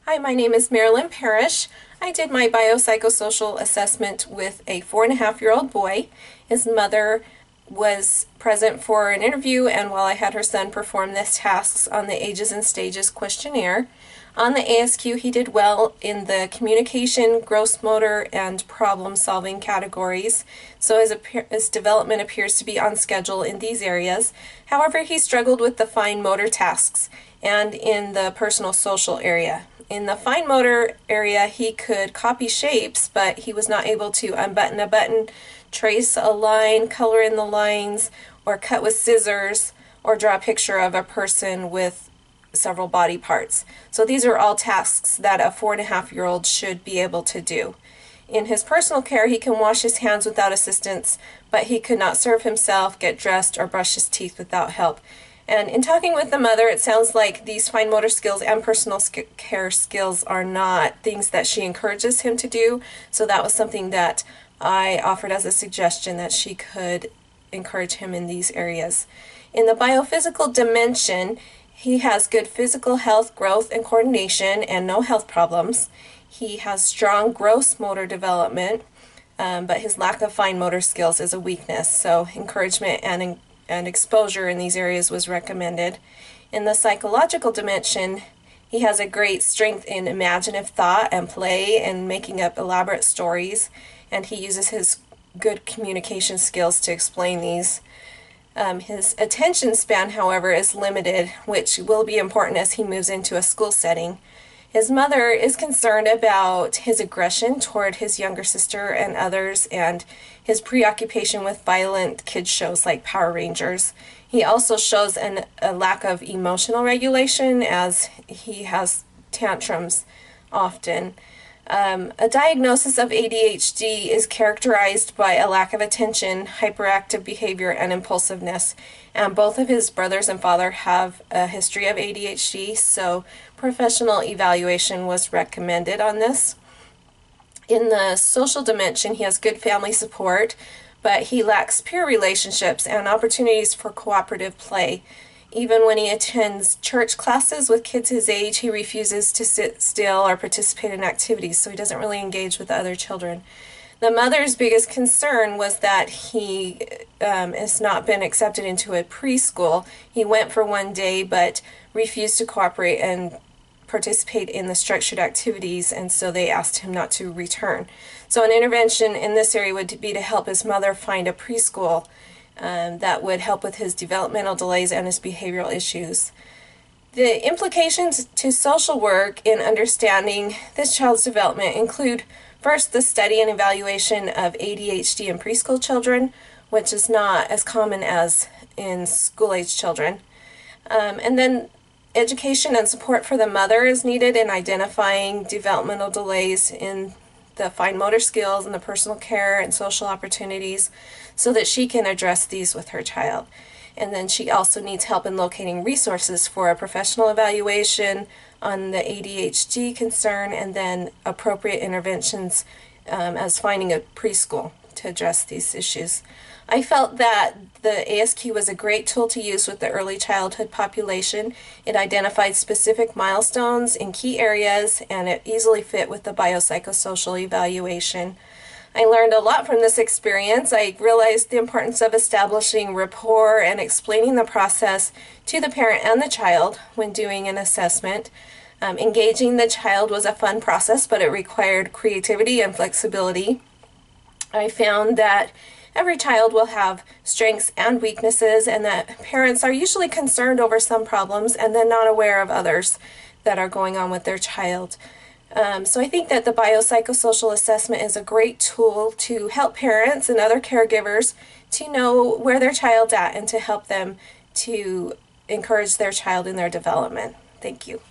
Hi, my name is Marilyn Parrish. I did my biopsychosocial assessment with a 4.5-year-old boy. His mother was present for an interview, and while I had her son perform the tasks on the Ages and Stages questionnaire. On the ASQ, he did well in the communication, gross motor, and problem-solving categories, so his development appears to be on schedule in these areas. However, he struggled with the fine motor tasks and in the personal social area. In the fine motor area, he could copy shapes, but he was not able to unbutton a button, trace a line, color in the lines, or cut with scissors, or draw a picture of a person with several body parts. So these are all tasks that a 4.5-year-old should be able to do. In his personal care, he can wash his hands without assistance, but he could not serve himself, get dressed, or brush his teeth without help. And in talking with the mother, it sounds like these fine motor skills and personal care skills are not things that she encourages him to do. So that was something that I offered as a suggestion, that she could encourage him in these areas. In the biophysical dimension, he has good physical health, growth, and coordination, and no health problems. He has strong gross motor development, but his lack of fine motor skills is a weakness. So encouragement and exposure in these areas was recommended. In the psychological dimension, he has a great strength in imaginative thought and play and making up elaborate stories, and he uses his good communication skills to explain these. His attention span, however, is limited, which will be important as he moves into a school setting. His mother is concerned about his aggression toward his younger sister and others, and his preoccupation with violent kids shows like Power Rangers. He also shows a lack of emotional regulation, as he has tantrums often. A diagnosis of ADHD is characterized by a lack of attention, hyperactive behavior, and impulsiveness. And both of his brothers and father have a history of ADHD, so professional evaluation was recommended on this. In the social dimension, he has good family support, but he lacks peer relationships and opportunities for cooperative play. Even when he attends church classes with kids his age, he refuses to sit still or participate in activities, so he doesn't really engage with other children. The mother's biggest concern was that he has not been accepted into a preschool. He went for one day but refused to cooperate and participate in the structured activities, and so they asked him not to return. So an intervention in this area would be to help his mother find a preschool that would help with his developmental delays and his behavioral issues. The implications to social work in understanding this child's development include, first, the study and evaluation of ADHD in preschool children, which is not as common as in school-age children. And then education and support for the mother is needed in identifying developmental delays in the fine motor skills and the personal care and social opportunities, so that she can address these with her child. And then she also needs help in locating resources for a professional evaluation on the ADHD concern, and then appropriate interventions as finding a preschool to address these issues. I felt that the ASQ was a great tool to use with the early childhood population. It identified specific milestones in key areas, and it easily fit with the biopsychosocial evaluation. I learned a lot from this experience. I realized the importance of establishing rapport and explaining the process to the parent and the child when doing an assessment. Engaging the child was a fun process, but it required creativity and flexibility. I found that every child will have strengths and weaknesses, and that parents are usually concerned over some problems and then not aware of others that are going on with their child. So I think that the biopsychosocial assessment is a great tool to help parents and other caregivers to know where their child's at and to help them to encourage their child in their development. Thank you.